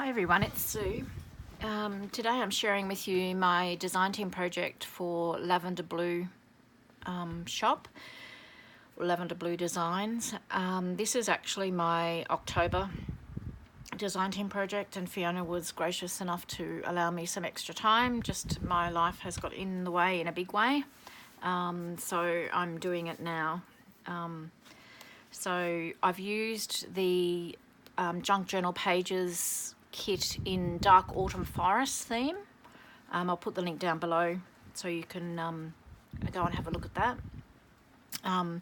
Hi everyone, it's Sue. Today I'm sharing with you my design team project for Lavenderblu shop, Lavenderblu Designs. This is actually my October design team project, and Fiona was gracious enough to allow me some extra time. Just my life has got in the way in a big way, so I'm doing it now. So I've used the Junk Journal Pages kit in Dark Autumn Forest theme. I'll put the link down below so you can go and have a look at that. It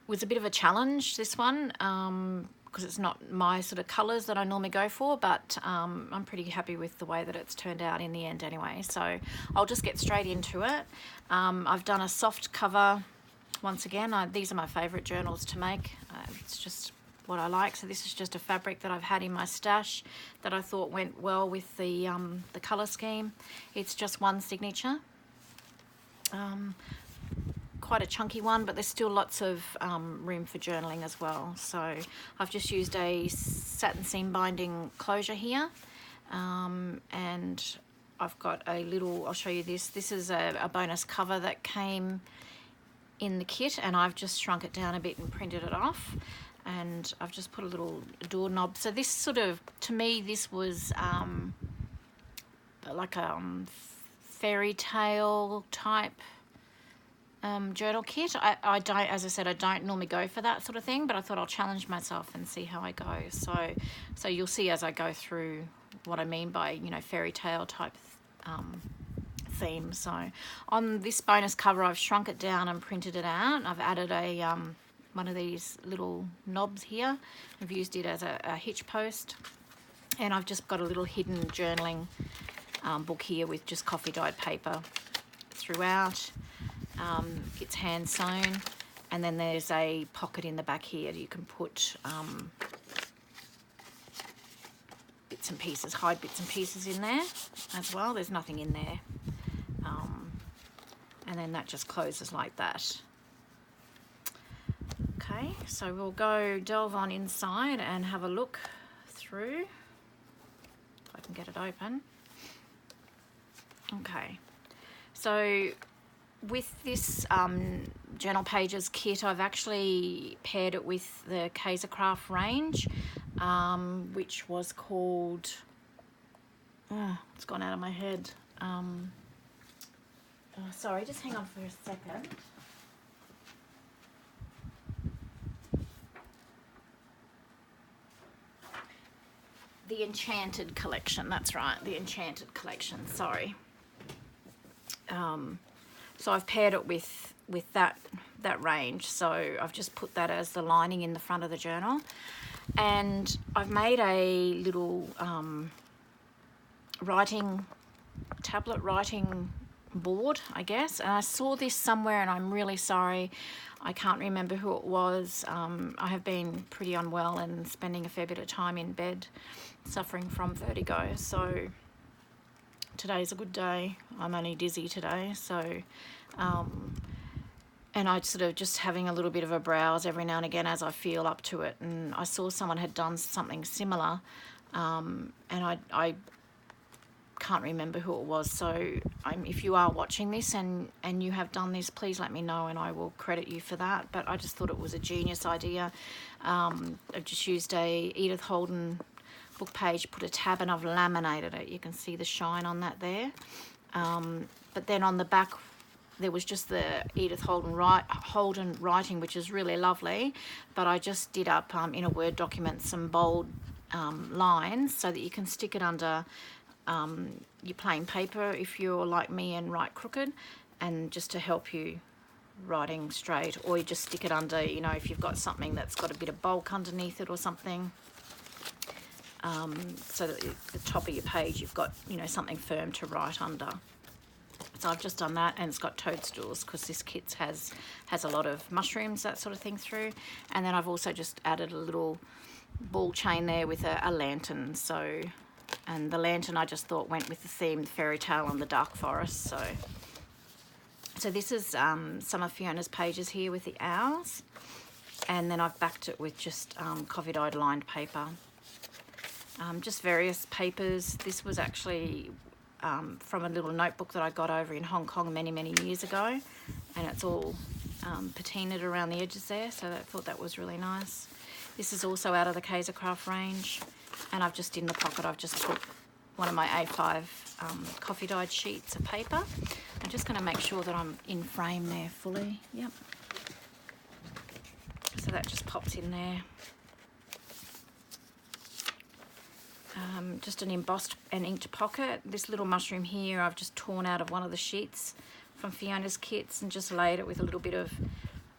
was a bit of a challenge, this one, because it's not my sort of colours that I normally go for, but I'm pretty happy with the way that it's turned out in the end anyway. So I'll just get straight into it. I've done a soft cover. Once again, these are my favourite journals to make. It's just what I like. So this is just a fabric that I've had in my stash that I thought went well with the colour scheme. It's just one signature. Quite a chunky one, but there's still lots of room for journaling as well. So I've just used a satin seam binding closure here, and I've got a little, I'll show you this. This is a bonus cover that came in the kit, and I've just shrunk it down a bit and printed it off, and I've just put a little doorknob. So this sort of, to me, this was like a fairy tale type journal kit. I don't, as I said, I don't normally go for that sort of thing, but I thought I'll challenge myself and see how I go. So you'll see as I go through what I mean by, you know, fairy tale type theme. So on this bonus cover, I've shrunk it down and printed it out. I've added a one of these little knobs here. I've used it as a hitch post, and I've just got a little hidden journaling book here with just coffee dyed paper throughout. It's hand sewn, and then there's a pocket in the back here. You can put bits and pieces, hide bits and pieces in there as well. There's nothing in there. And then that just closes like that. Okay, so we'll go delve on inside and have a look through, if I can get it open. Okay, so with this Journal Pages kit, I've actually paired it with the Kaisercraft range, which was called, it's gone out of my head. Sorry, just hang on for a second. The Enchanted collection, that's right, the Enchanted collection, sorry. So I've paired it with that range, so I've just put that as the lining in the front of the journal, and I've made a little tablet writing board, I guess, and I saw this somewhere, and I'm really sorry, I can't remember who it was. I have been pretty unwell and spending a fair bit of time in bed suffering from vertigo, so today's a good day. I'm only dizzy today, so and I sort of just having a little bit of a browse every now and again as I feel up to it, and I saw someone had done something similar, and I can't remember who it was. So if you are watching this and you have done this, please let me know and I will credit you for that. But I just thought it was a genius idea. I've just used a Edith Holden book page, put a tab, and I've laminated it. You can see the shine on that there. But then on the back there was just the Edith Holden writing, which is really lovely, but I just did up in a Word document some bold lines so that you can stick it under your plain paper if you're like me and write crooked, and just to help you writing straight, or you just stick it under, you know, if you've got something that's got a bit of bulk underneath it or something, so that at the top of your page you've got, you know, something firm to write under. So I've just done that, and it's got toadstools because this kit has a lot of mushrooms, that sort of thing through, and then I've also just added a little ball chain there with a lantern. So, and the lantern I just thought went with the theme, the fairy tale and the dark forest. So this is some of Fiona's pages here with the owls, and then I've backed it with just coffee dyed lined paper. just various papers. This was actually from a little notebook that I got over in Hong Kong many years ago, and it's all patinaed around the edges there, so I thought that was really nice. This is also out of the Craft range, and I've just, in the pocket, I've just put one of my A5 coffee dyed sheets of paper. I'm just going to make sure that I'm in frame there fully. Yep. So that just pops in there. Just an embossed and inked pocket. This little mushroom here I've just torn out of one of the sheets from Fiona's kits and just laid it with a little bit of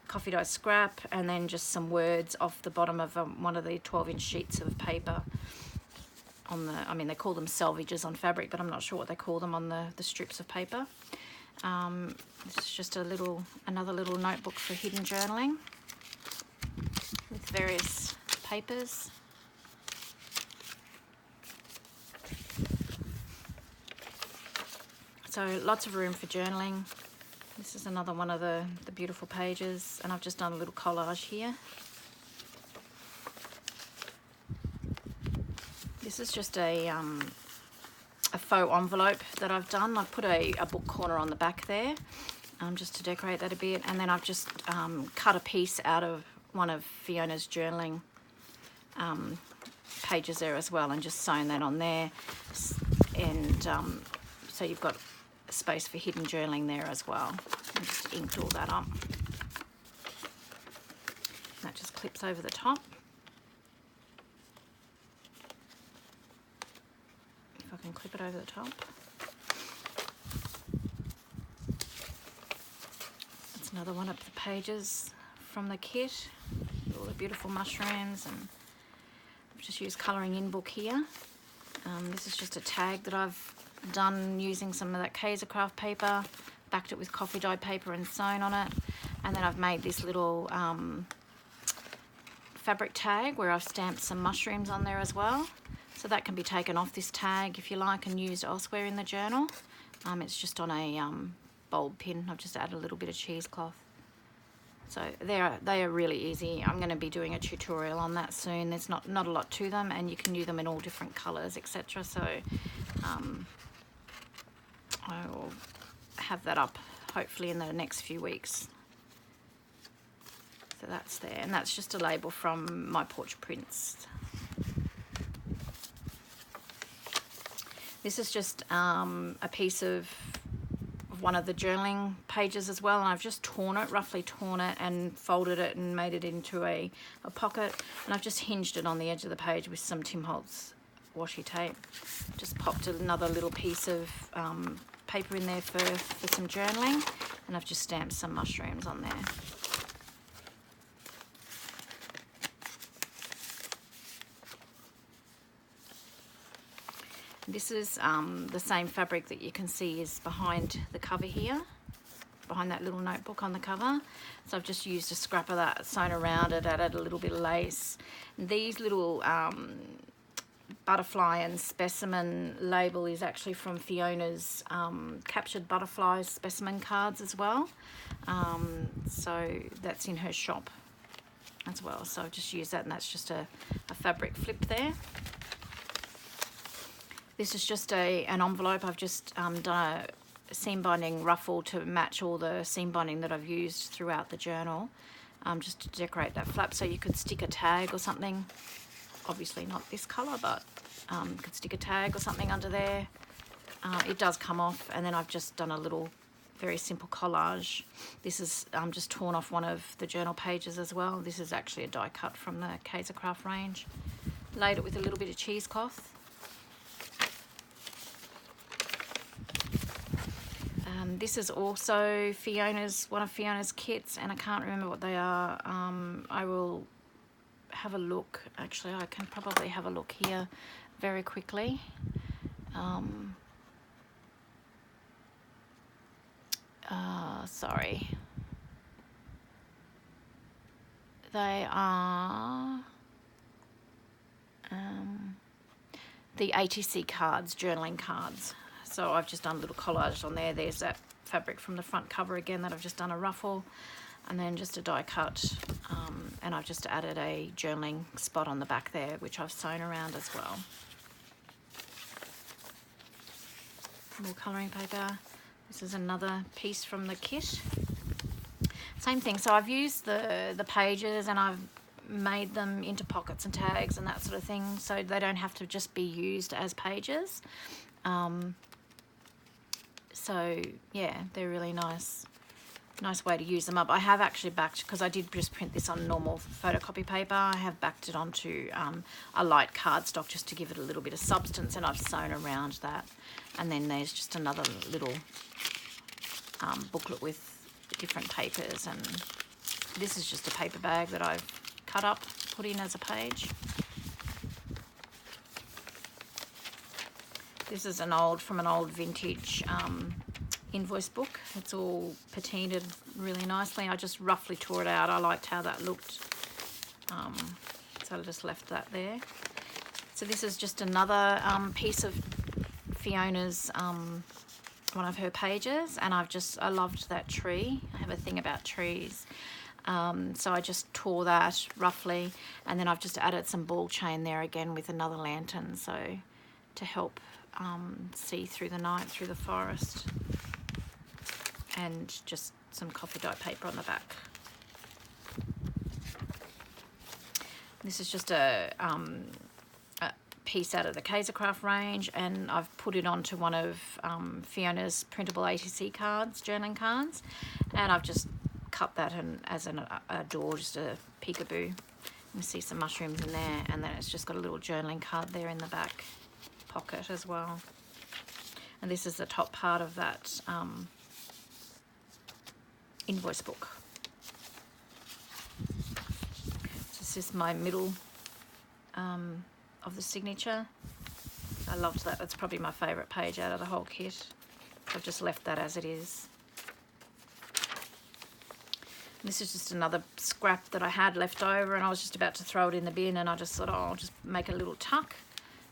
coffee dye scrap and then just some words off the bottom of one of the 12-inch sheets of paper on the, I mean, they call them selvages on fabric, but I'm not sure what they call them on the strips of paper. This is just another little notebook for hidden journaling with various papers. So lots of room for journaling. This is another one of the beautiful pages, and I've just done a little collage here. This is just a faux envelope that I've done. I've put a book corner on the back there just to decorate that a bit, and then I've just cut a piece out of one of Fiona's journaling pages there as well and just sewn that on there, and so you've got space for hidden journaling there as well. And just inked all that up. That just clips over the top. If I can clip it over the top. That's another one of the pages from the kit. All the beautiful mushrooms, and I've just used colouring in book here. This is just a tag that I've done using some of that Craft paper, backed it with coffee dyed paper and sewn on it, and then I've made this little fabric tag where I've stamped some mushrooms on there as well, so that can be taken off this tag if you like and used elsewhere in the journal. It's just on a bulb pin. I've just added a little bit of cheesecloth. So they are really easy. I'm going to be doing a tutorial on that soon. There's not a lot to them, and you can use them in all different colours, etc. So I will have that up hopefully in the next few weeks. So that's there, and that's just a label from My Porch Prints. This is just a piece of one of the journaling pages as well, and I've just roughly torn it and folded it and made it into a pocket, and I've just hinged it on the edge of the page with some Tim Holtz washi tape. Just popped another little piece of paper in there for some journaling, and I've just stamped some mushrooms on there. This is the same fabric that you can see is behind the cover here, behind that little notebook on the cover. So I've just used a scrap of that, sewn around it, added a little bit of lace. And these little butterfly and specimen label is actually from Fiona's captured butterflies specimen cards as well. So that's in her shop as well. So I've just used that, and that's just a fabric flip there. This is just an envelope. I've just done a seam binding ruffle to match all the seam binding that I've used throughout the journal, just to decorate that flap. So you could stick a tag or something, obviously not this colour, but you could stick a tag or something under there. It does come off, and then I've just done a little very simple collage. This is just torn off one of the journal pages as well. This is actually a die cut from the Craft range. Laid it with a little bit of cheesecloth. This is also one of Fiona's kits, and I can't remember what they are. I will have a look. Actually, I can probably have a look here very quickly. Sorry. They are the ATC cards, journaling cards. So I've just done a little collage on there. There's that fabric from the front cover again that I've just done a ruffle, and then just a die cut, and I've just added a journaling spot on the back there, which I've sewn around as well. more colouring paper. This is another piece from the kit. Same thing, so I've used the pages and I've made them into pockets and tags and that sort of thing, so they don't have to just be used as pages. So yeah, they're really nice way to use them up. I have actually backed, because I did just print this on normal photocopy paper, I have backed it onto a light cardstock just to give it a little bit of substance, and I've sewn around that. And then there's just another little booklet with different papers, and this is just a paper bag that I've cut up, put in as a page. This is from an old vintage invoice book. It's all patinaed really nicely. I just roughly tore it out. I liked how that looked, so I just left that there. So this is just another piece of Fiona's, one of her pages, and I loved that tree. I have a thing about trees. So I just tore that roughly, and then I've just added some ball chain there again with another lantern, so to help see through the night, through the forest, and just some coffee dye paper on the back. This is just a piece out of the Kaisercraft range, and I've put it onto one of Fiona's printable ATC cards, journaling cards, and I've just cut that as a door, just a peekaboo. You see some mushrooms in there, and then it's just got a little journaling card there in the back pocket as well. And this is the top part of that invoice book. So this is my middle of the signature. I loved that. That's probably my favourite page out of the whole kit. I've just left that as it is. This is just another scrap that I had left over, and I was just about to throw it in the bin, and I just thought, oh, I'll just make a little tuck,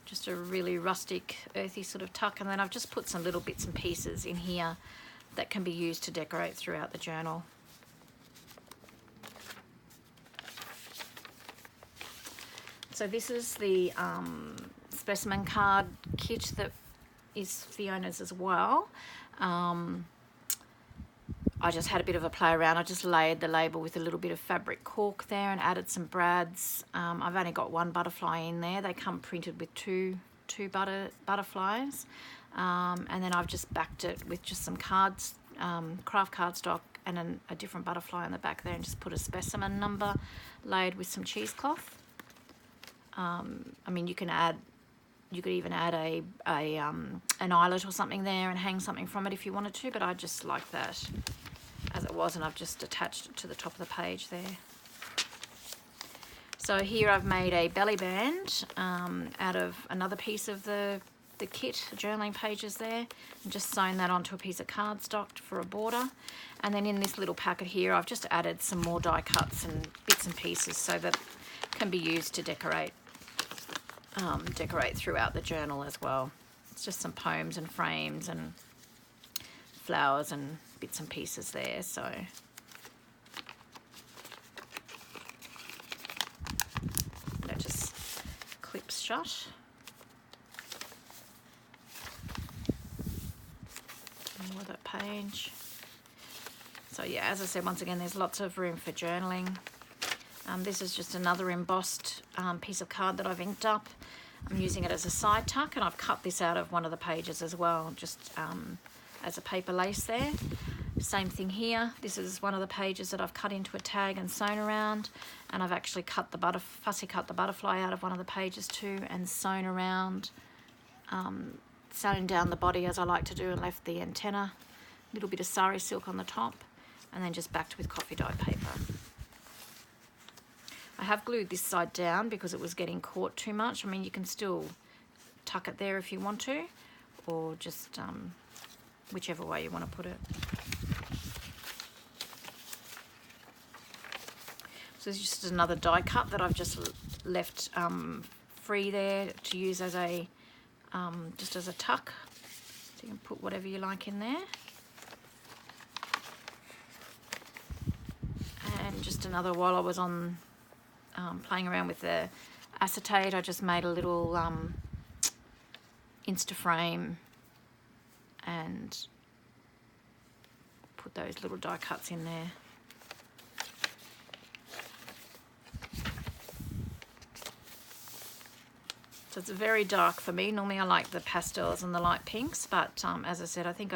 just a really rustic, earthy sort of tuck, and then I've just put some little bits and pieces in here that can be used to decorate throughout the journal. So this is the specimen card kit that is Fiona's as well. I just had a bit of a play around. I just layered the label with a little bit of fabric cork there and added some brads. I've only got one butterfly in there. They come printed with two butterflies. And then I've just backed it with just some cards, craft cardstock, and a different butterfly on the back there, and just put a specimen number layered with some cheesecloth. I mean, you could even add an eyelet or something there and hang something from it if you wanted to, but I just like that as it was, and I've just attached it to the top of the page there. So here I've made a belly band out of another piece of the kit, the journaling pages there, and just sewn that onto a piece of cardstock for a border. And then in this little packet here, I've just added some more die cuts and bits and pieces so that it can be used to decorate throughout the journal as well. It's just some poems and frames and flowers and bits and pieces there. So that just clips shut. More of that page. So yeah, as I said, once again, there's lots of room for journaling. This is just another embossed piece of card that I've inked up. I'm using it as a side tuck, and I've cut this out of one of the pages as well, just as a paper lace there. Same thing here. This is one of the pages that I've cut into a tag and sewn around, and I've actually fussy cut the butterfly out of one of the pages too and sewn around, sewn down the body as I like to do, and left the antenna, a little bit of sari silk on the top, and then just backed with coffee dye paper. I have glued this side down because it was getting caught too much. I mean, you can still tuck it there if you want to, or just whichever way you want to put it. So this is just another die cut that I've just left free there to use as a just as a tuck. So you can put whatever you like in there. And just another, while I was on playing around with the acetate, I just made a little Instaframe and put those little die cuts in there. So it's very dark for me. Normally I like the pastels and the light pinks, but as I said, I think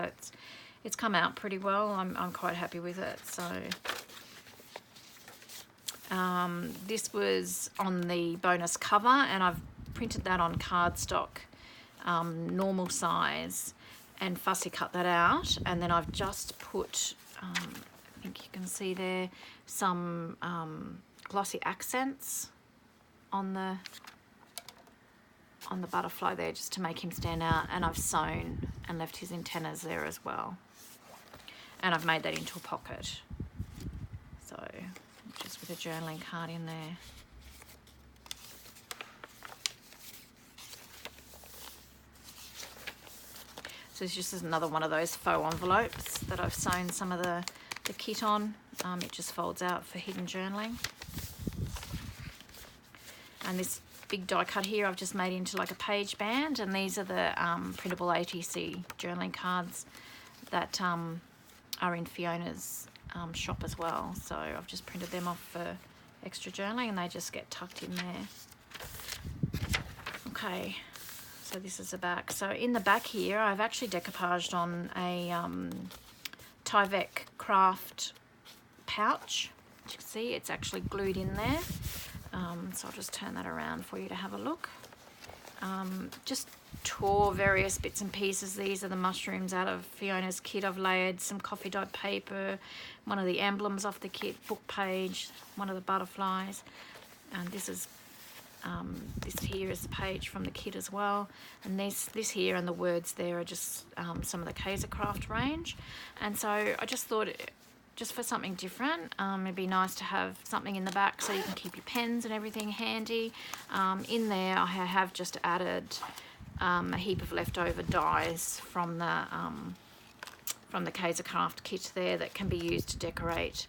it's come out pretty well. I'm quite happy with it. So this was on the bonus cover, and I've printed that on cardstock, normal size, and fussy cut that out. And then I've just put, I think you can see there, some glossy accents on the butterfly there, just to make him stand out, and I've sewn and left his antennas there as well, and I've made that into a pocket, so just with a journaling card in there. So this is another one of those faux envelopes that I've sewn some of the kit on. It just folds out for hidden journaling. And this big die cut here I've just made into like a page band, and these are the printable ATC journaling cards that are in Fiona's shop as well. So I've just printed them off for extra journaling, and they just get tucked in there. Okay, so this is the back. So in the back here I've actually decoupaged on a Tyvek craft pouch. As you can see, it's actually glued in there. So I'll just turn that around for you to have a look. Just tore various bits and pieces. These are the mushrooms out of Fiona's kit. I've layered some coffee dot paper, one of the emblems off the kit, book page, one of the butterflies, and this is this here is the page from the kit as well, and this here and the words there are just some of the Kaisercraft range. And so I just thought, just for something different, it'd be nice to have something in the back so you can keep your pens and everything handy. In there I have just added a heap of leftover dies from the Kaisercraft kit there that can be used to decorate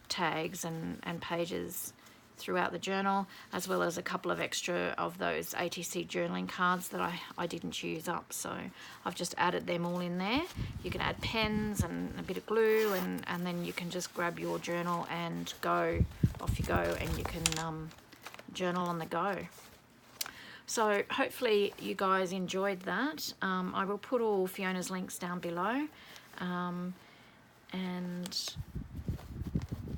tags and pages throughout the journal, as well as a couple of extra of those ATC journaling cards that I didn't use up, so I've just added them all in there. You can add pens and a bit of glue, and then you can just grab your journal and go, off you go, and you can journal on the go. So hopefully you guys enjoyed that. I will put all Fiona's links down below, and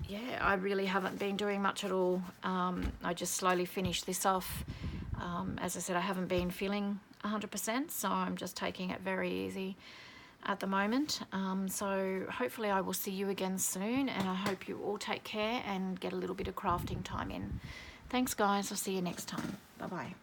yeah, I really haven't been doing much at all. I just slowly finished this off. As I said, I haven't been feeling 100%, so I'm just taking it very easy at the moment. So hopefully I will see you again soon, and I hope you all take care and get a little bit of crafting time in. Thanks guys, I'll see you next time. Bye bye.